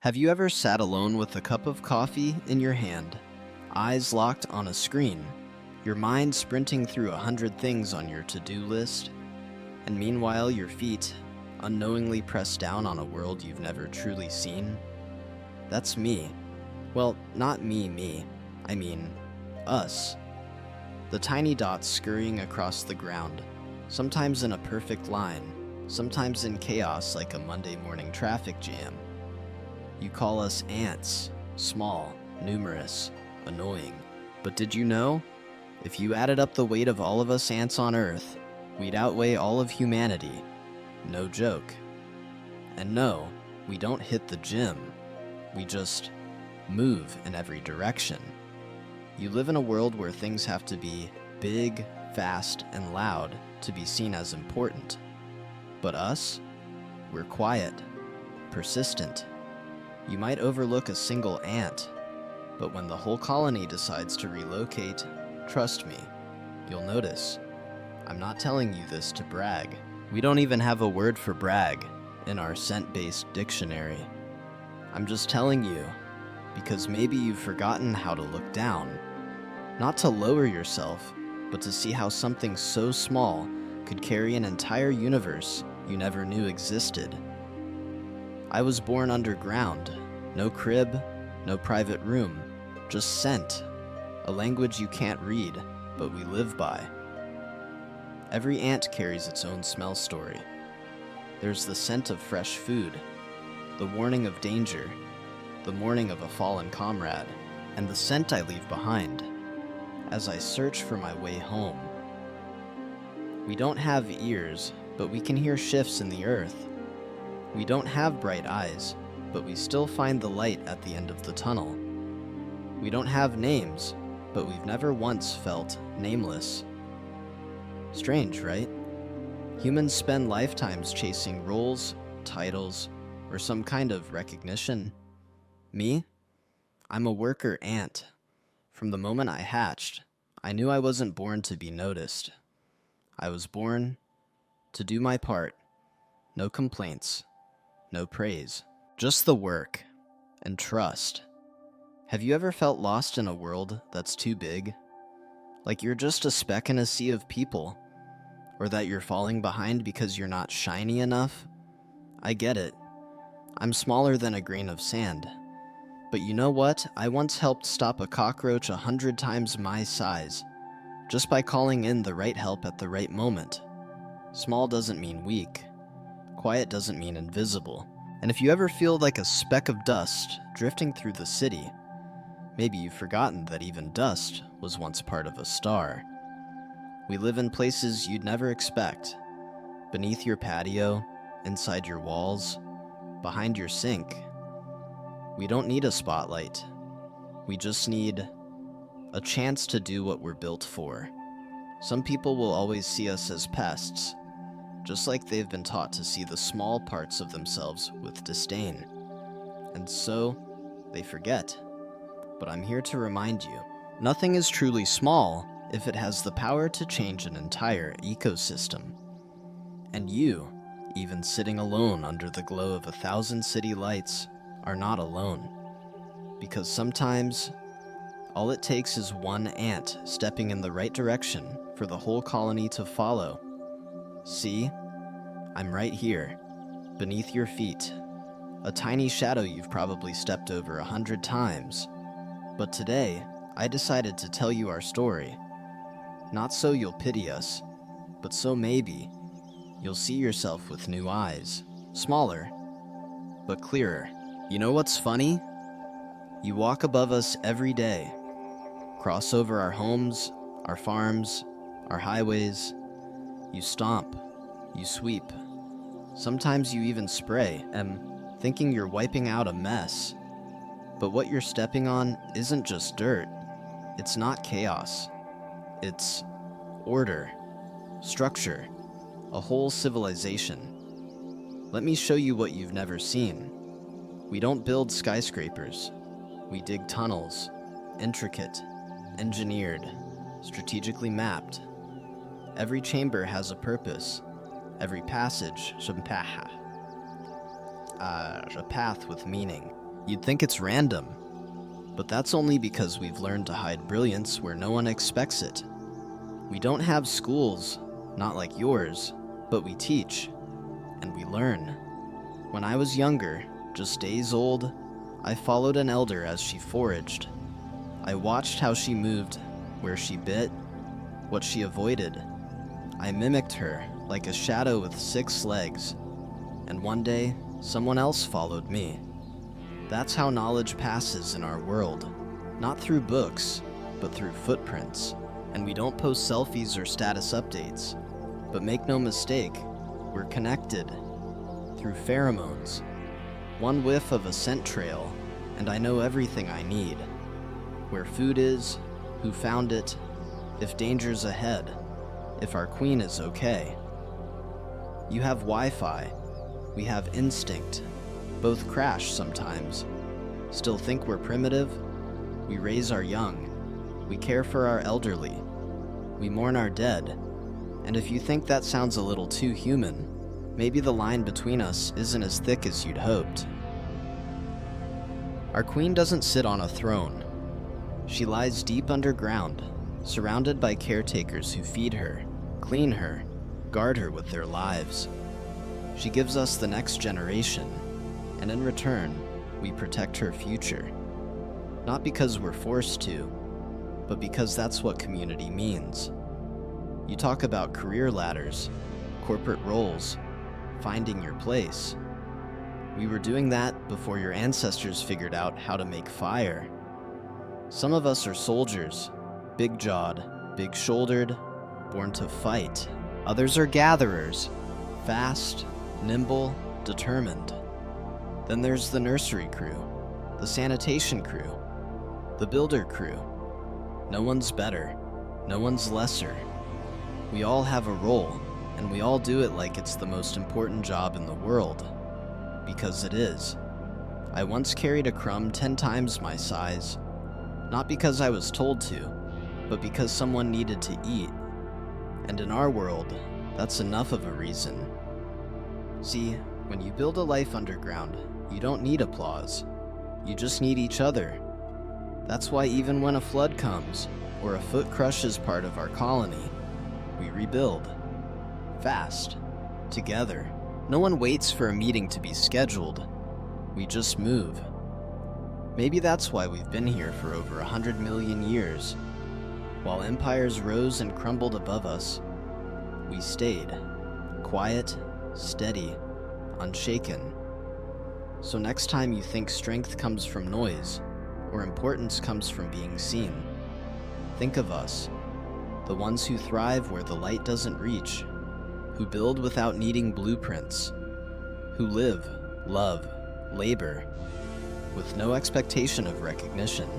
Have you ever sat alone with a cup of coffee in your hand, eyes locked on a screen, your mind sprinting through 100 things on your to-do list, and meanwhile your feet unknowingly press down on a world you've never truly seen? That's me. Well, not me. I mean, us. The tiny dots scurrying across the ground, sometimes in a perfect line, sometimes in chaos like a Monday morning traffic jam. You call us ants, small, numerous, annoying. But did you know? If you added up the weight of all of us ants on Earth, we'd outweigh all of humanity. No joke. And no, we don't hit the gym. We just move in every direction. You live in a world where things have to be big, fast, and loud to be seen as important. But us? We're quiet, persistent. You might overlook a single ant, but when the whole colony decides to relocate, trust me, you'll notice. I'm not telling you this to brag. We don't even have a word for brag in our scent-based dictionary. I'm just telling you, because maybe you've forgotten how to look down. Not to lower yourself, but to see how something so small could carry an entire universe you never knew existed. I was born underground. No crib, no private room, just scent. A language you can't read, but we live by. Every ant carries its own smell story. There's the scent of fresh food, the warning of danger, the mourning of a fallen comrade, and the scent I leave behind as I search for my way home. We don't have ears, but we can hear shifts in the earth. We don't have bright eyes, but we still find the light at the end of the tunnel. We don't have names, but we've never once felt nameless. Strange, right? Humans spend lifetimes chasing roles, titles, or some kind of recognition. Me? I'm a worker ant. From the moment I hatched, I knew I wasn't born to be noticed. I was born to do my part. No complaints, no praise. Just the work and trust. Have you ever felt lost in a world that's too big? Like you're just a speck in a sea of people? Or that you're falling behind because you're not shiny enough? I get it. I'm smaller than a grain of sand. But you know what? I once helped stop a cockroach 100 times my size, just by calling in the right help at the right moment. Small doesn't mean weak. Quiet doesn't mean invisible. And if you ever feel like a speck of dust drifting through the city, maybe you've forgotten that even dust was once part of a star. We live in places you'd never expect. Beneath your patio, inside your walls, behind your sink. We don't need a spotlight. We just need a chance to do what we're built for. Some people will always see us as pests, just like they've been taught to see the small parts of themselves with disdain. And so, they forget. But I'm here to remind you, nothing is truly small if it has the power to change an entire ecosystem. And you, even sitting alone under the glow of 1,000 city lights, are not alone. Because sometimes, all it takes is one ant stepping in the right direction for the whole colony to follow. See? I'm right here, beneath your feet. A tiny shadow you've probably stepped over 100 times. But today, I decided to tell you our story. Not so you'll pity us, but so maybe you'll see yourself with new eyes. Smaller, but clearer. You know what's funny? You walk above us every day. Cross over our homes, our farms, our highways. You stomp. You sweep. Sometimes you even spray, thinking you're wiping out a mess. But what you're stepping on isn't just dirt. It's not chaos. It's order, structure, a whole civilization. Let me show you what you've never seen. We don't build skyscrapers. We dig tunnels, intricate, engineered, strategically mapped. Every chamber has a purpose. Every passage, a path with meaning. You'd think it's random, but that's only because we've learned to hide brilliance where no one expects it. We don't have schools, not like yours, but we teach, and we learn. When I was younger, just days old, I followed an elder as she foraged. I watched how she moved, where she bit, what she avoided. I mimicked her like a shadow with 6 legs, and one day, someone else followed me. That's how knowledge passes in our world, not through books, but through footprints. And we don't post selfies or status updates, but make no mistake, we're connected through pheromones. One whiff of a scent trail, and I know everything I need. Where food is, who found it, if danger's ahead, if our queen is okay. You have Wi-Fi, we have instinct. Both crash sometimes. Still think we're primitive? We raise our young. We care for our elderly. We mourn our dead. And if you think that sounds a little too human, maybe the line between us isn't as thick as you'd hoped. Our queen doesn't sit on a throne. She lies deep underground, surrounded by caretakers who feed her, clean her, guard her with their lives. She gives us the next generation, and in return, we protect her future. Not because we're forced to, but because that's what community means. You talk about career ladders, corporate roles, finding your place. We were doing that before your ancestors figured out how to make fire. Some of us are soldiers, big-jawed, big-shouldered, born to fight. Others are gatherers, fast, nimble, determined. Then there's the nursery crew, the sanitation crew, the builder crew. No one's better, no one's lesser. We all have a role, and we all do it like it's the most important job in the world. Because it is. I once carried a crumb 10 times my size, not because I was told to, but because someone needed to eat. And in our world, that's enough of a reason. See, when you build a life underground, you don't need applause. You just need each other. That's why even when a flood comes, or a foot crushes part of our colony, we rebuild. Fast. Together. No one waits for a meeting to be scheduled. We just move. Maybe that's why we've been here for over 100 million years. While empires rose and crumbled above us, we stayed. Quiet, steady, unshaken. So next time you think strength comes from noise, or importance comes from being seen, think of us, the ones who thrive where the light doesn't reach, who build without needing blueprints, who live, love, labor, with no expectation of recognition.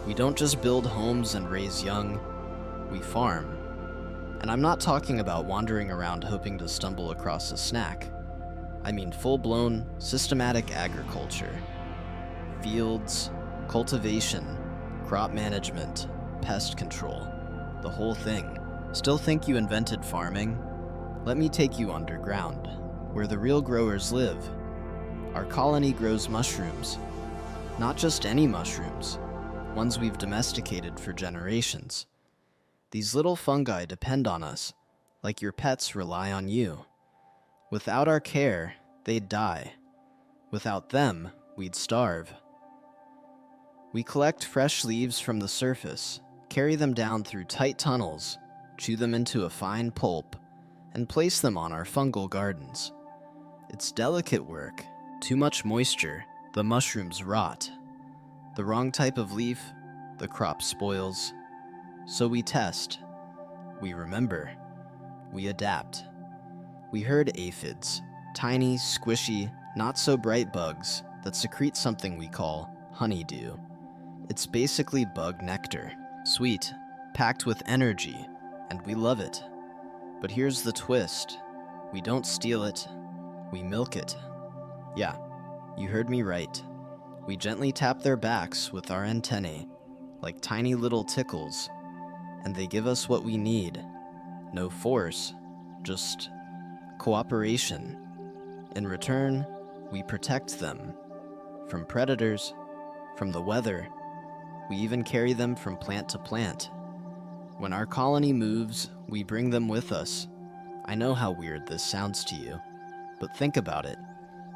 We don't just build homes and raise young, we farm. And I'm not talking about wandering around hoping to stumble across a snack. I mean full-blown, systematic agriculture. Fields, cultivation, crop management, pest control, the whole thing. Still think you invented farming? Let me take you underground, where the real growers live. Our colony grows mushrooms. Not just any mushrooms, ones we've domesticated for generations. These little fungi depend on us, like your pets rely on you. Without our care, they'd die. Without them, we'd starve. We collect fresh leaves from the surface, carry them down through tight tunnels, chew them into a fine pulp, and place them on our fungal gardens. It's delicate work. Too much moisture, the mushrooms rot. The wrong type of leaf, the crop spoils. So we test. We remember. We adapt. We herd aphids, tiny, squishy, not-so-bright bugs that secrete something we call honeydew. It's basically bug nectar, sweet, packed with energy, and we love it. But here's the twist. We don't steal it, we milk it. Yeah, you heard me right. We gently tap their backs with our antennae, like tiny little tickles, and they give us what we need. No force, just cooperation. In return, we protect them from predators, from the weather. We even carry them from plant to plant. When our colony moves, we bring them with us. I know how weird this sounds to you, but think about it.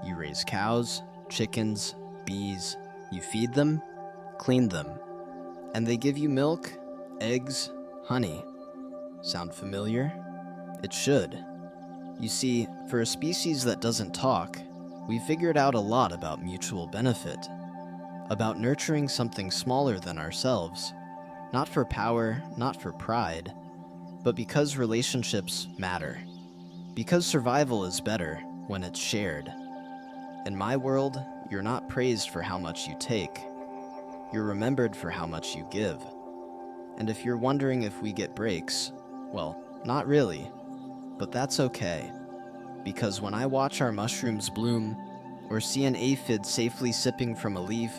You raise cows, chickens, bees. You feed them, clean them, and they give you milk, eggs, honey. Sound familiar? It should. You see, for a species that doesn't talk, we figured out a lot about mutual benefit, about nurturing something smaller than ourselves, not for power, not for pride, but because relationships matter, because survival is better when it's shared. In my world, you're not praised for how much you take. You're remembered for how much you give. And if you're wondering if we get breaks, well, not really, but that's okay. Because when I watch our mushrooms bloom, or see an aphid safely sipping from a leaf,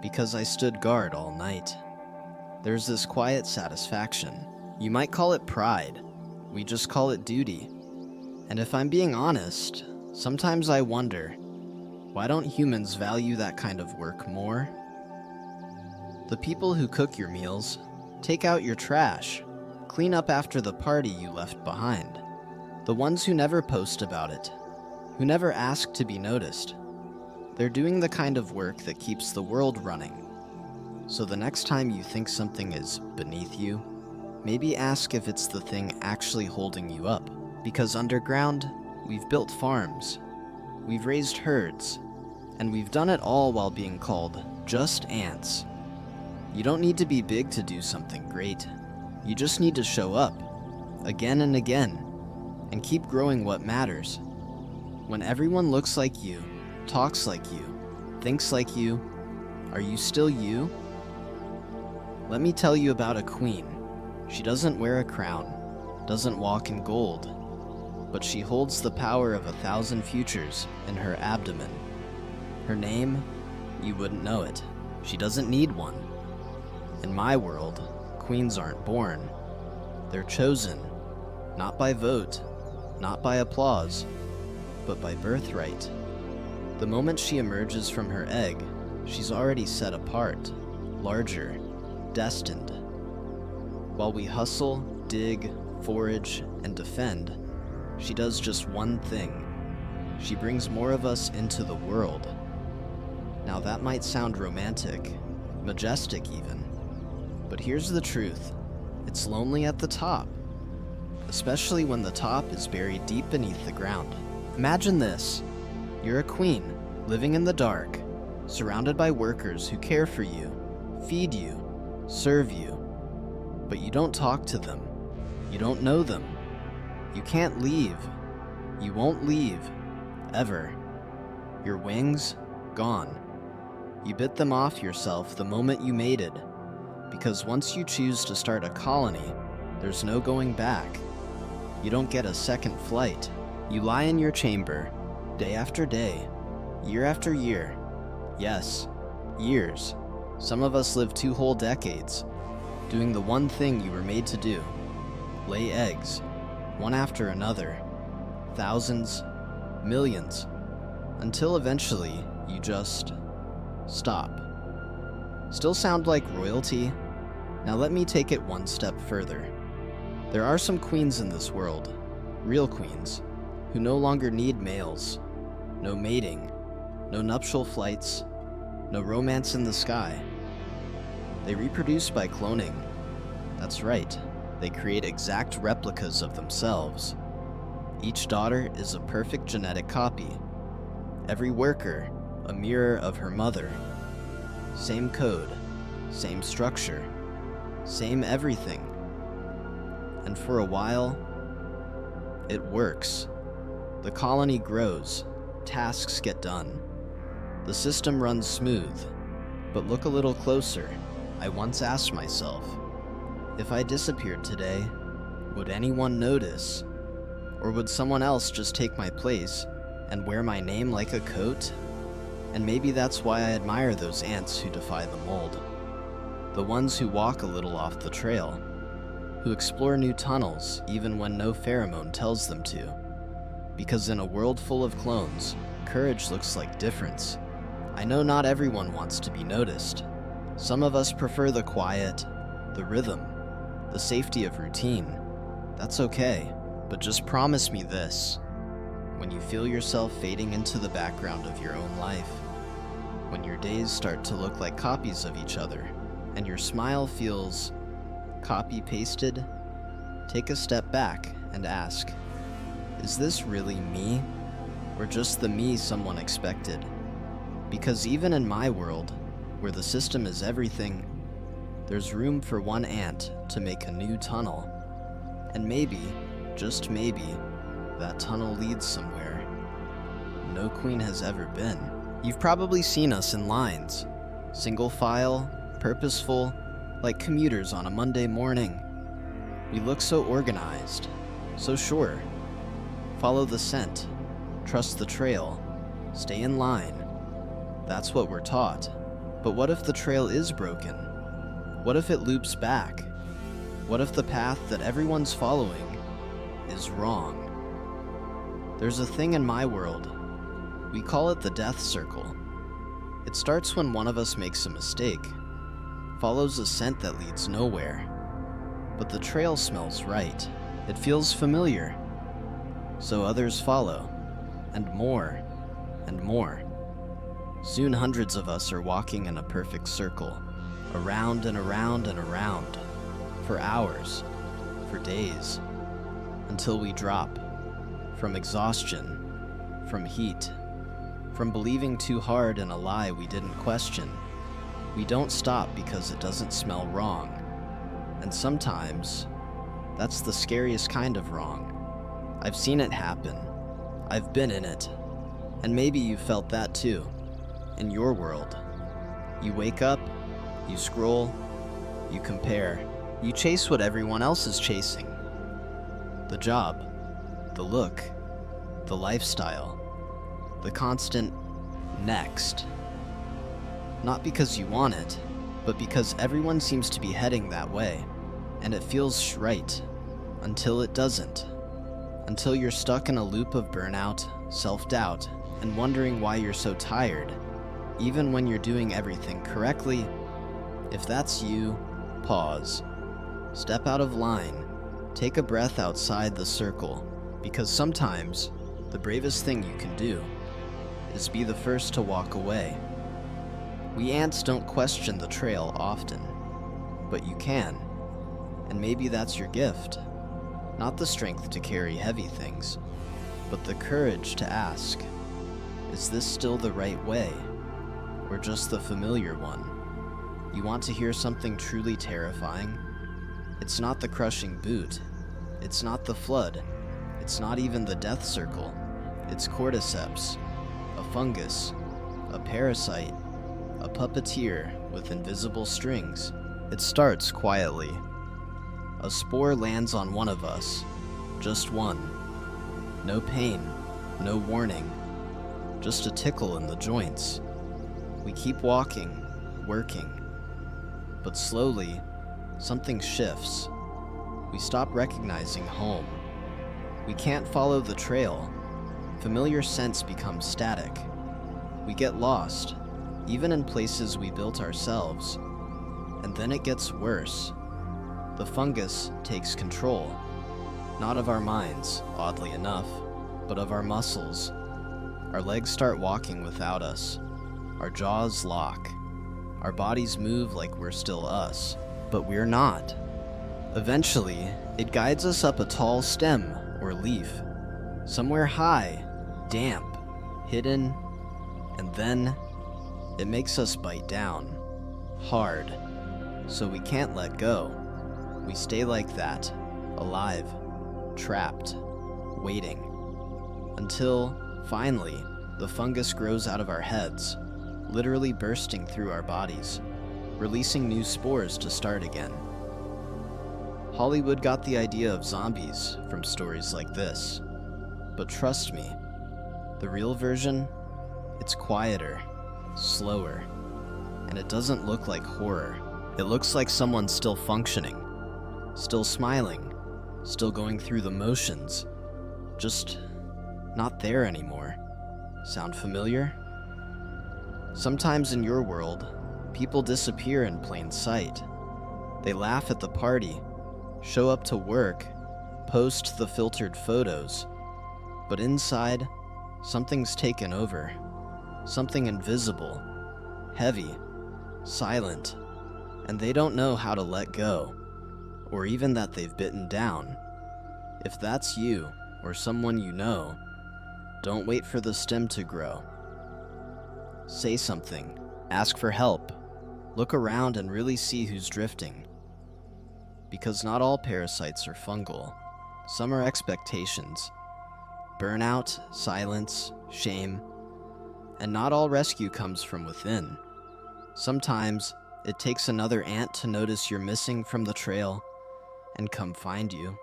because I stood guard all night, there's this quiet satisfaction. You might call it pride. We just call it duty. And if I'm being honest, sometimes I wonder, why don't humans value that kind of work more? The people who cook your meals, take out your trash, clean up after the party you left behind. The ones who never post about it, who never ask to be noticed. They're doing the kind of work that keeps the world running. So the next time you think something is beneath you, maybe ask if it's the thing actually holding you up. Because underground, we've built farms, we've raised herds, and we've done it all while being called just ants. You don't need to be big to do something great. You just need to show up, again and again, and keep growing what matters. When everyone looks like you, talks like you, thinks like you, are you still you? Let me tell you about a queen. She doesn't wear a crown, doesn't walk in gold, but she holds the power of 1,000 futures in her abdomen. Her name? You wouldn't know it. She doesn't need one. In my world, queens aren't born. They're chosen, not by vote, not by applause, but by birthright. The moment she emerges from her egg, she's already set apart, larger, destined. While we hustle, dig, forage, and defend, she does just one thing. She brings more of us into the world. Now that might sound romantic, majestic even, but here's the truth. It's lonely at the top, especially when the top is buried deep beneath the ground. Imagine this. You're a queen, living in the dark, surrounded by workers who care for you, feed you, serve you, but you don't talk to them. You don't know them. You can't leave. You won't leave, ever. Your wings, gone. You bit them off yourself the moment you mated, because once you choose to start a colony, there's no going back. You don't get a second flight. You lie in your chamber, day after day, year after year. Yes, years. Some of us live 2 whole decades, doing the one thing you were made to do. Lay eggs, one after another, thousands, millions, until eventually you just stop. Still sound like royalty? Now let me take it one step further. There are some queens in this world, real queens, who no longer need males. No mating, no nuptial flights, no romance in the sky. They reproduce by cloning. That's right, they create exact replicas of themselves. Each daughter is a perfect genetic copy. Every worker, a mirror of her mother. Same code, same structure, same everything. And for a while, it works. The colony grows, tasks get done. The system runs smooth. But look a little closer. I once asked myself, if I disappeared today, would anyone notice? Or would someone else just take my place and wear my name like a coat? And maybe that's why I admire those ants who defy the mold. The ones who walk a little off the trail, who explore new tunnels even when no pheromone tells them to. Because in a world full of clones, courage looks like difference. I know not everyone wants to be noticed. Some of us prefer the quiet, the rhythm, the safety of routine. That's okay, but just promise me this. When you feel yourself fading into the background of your own life, when your days start to look like copies of each other, and your smile feels copy-pasted, take a step back and ask, is this really me, or just the me someone expected? Because even in my world, where the system is everything, there's room for one ant to make a new tunnel. And maybe, just maybe, that tunnel leads somewhere no queen has ever been. You've probably seen us in lines, single file, purposeful, like commuters on a Monday morning. We look so organized, so sure. Follow the scent, trust the trail, stay in line. That's what we're taught. But what if the trail is broken? What if it loops back? What if the path that everyone's following is wrong? There's a thing in my world. We call it the death circle. It starts when one of us makes a mistake, follows a scent that leads nowhere. But the trail smells right. It feels familiar. So others follow, and more, and more. Soon hundreds of us are walking in a perfect circle, around and around and around, for hours, for days, until we drop, from exhaustion, from heat, from believing too hard in a lie we didn't question. We don't stop because it doesn't smell wrong, and sometimes, that's the scariest kind of wrong. I've seen it happen, I've been in it, and maybe you felt that too. In your world, you wake up, you scroll, you compare, you chase what everyone else is chasing. The job, the look, the lifestyle, the constant next. Not because you want it, but because everyone seems to be heading that way, and it feels right, until it doesn't. Until you're stuck in a loop of burnout, self-doubt, and wondering why you're so tired. Even when you're doing everything correctly. If that's you, pause. Step out of line. Take a breath outside the circle, because sometimes the bravest thing you can do is be the first to walk away. We ants don't question the trail often, but you can, and maybe that's your gift. Not the strength to carry heavy things, but the courage to ask, is this still the right way? Or just the familiar one? You want to hear something truly terrifying? It's not the crushing boot. It's not the flood. It's not even the death circle. It's cordyceps, a fungus, a parasite, a puppeteer with invisible strings. It starts quietly. A spore lands on one of us, just one. No pain, no warning, just a tickle in the joints. We keep walking, working, but slowly, something shifts. We stop recognizing home. We can't follow the trail. Familiar scents become static. We get lost, even in places we built ourselves. And then it gets worse. The fungus takes control, not of our minds, oddly enough, but of our muscles. Our legs start walking without us. Our jaws lock. Our bodies move like we're still us, but we're not. Eventually, it guides us up a tall stem or leaf, somewhere high, damp, hidden, and then it makes us bite down, hard, so we can't let go. We stay like that, alive, trapped, waiting, until, finally, the fungus grows out of our heads, literally bursting through our bodies, releasing new spores to start again. Hollywood got the idea of zombies from stories like this, but trust me, the real version, it's quieter, slower, and it doesn't look like horror. It looks like someone still functioning, still smiling, still going through the motions, just not there anymore. Sound familiar? Sometimes in your world, people disappear in plain sight. They laugh at the party, show up to work, post the filtered photos, but inside, something's taken over. Something invisible, heavy, silent, and they don't know how to let go, or even that they've bitten down. If that's you, or someone you know, don't wait for the stem to grow. Say something, ask for help, look around and really see who's drifting. Because not all parasites are fungal. Some are expectations. Burnout, silence, shame. And not all rescue comes from within. Sometimes it takes another ant to notice you're missing from the trail and come find you.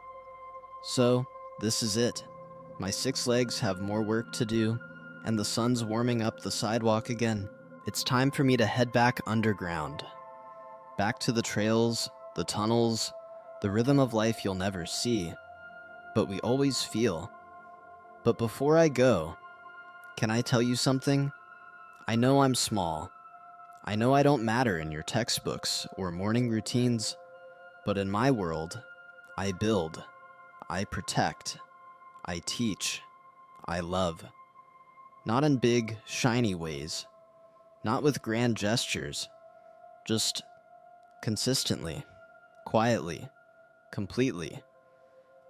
So, this is it. My 6 legs have more work to do, and the sun's warming up the sidewalk again. It's time for me to head back underground. Back to the trails, the tunnels, the rhythm of life you'll never see, but we always feel. But before I go, can I tell you something? I know I'm small. I know I don't matter in your textbooks or morning routines, but in my world, I build, I protect, I teach, I love. Not in big, shiny ways, not with grand gestures, just consistently, quietly, completely.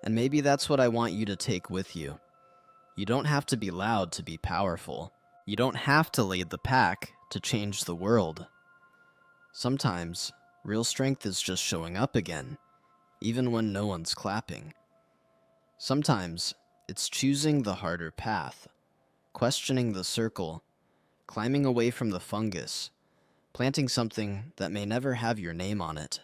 And maybe that's what I want you to take with you. You don't have to be loud to be powerful. You don't have to lead the pack to change the world. Sometimes, real strength is just showing up again, even when no one's clapping. Sometimes, it's choosing the harder path, questioning the circle, climbing away from the fungus, planting something that may never have your name on it.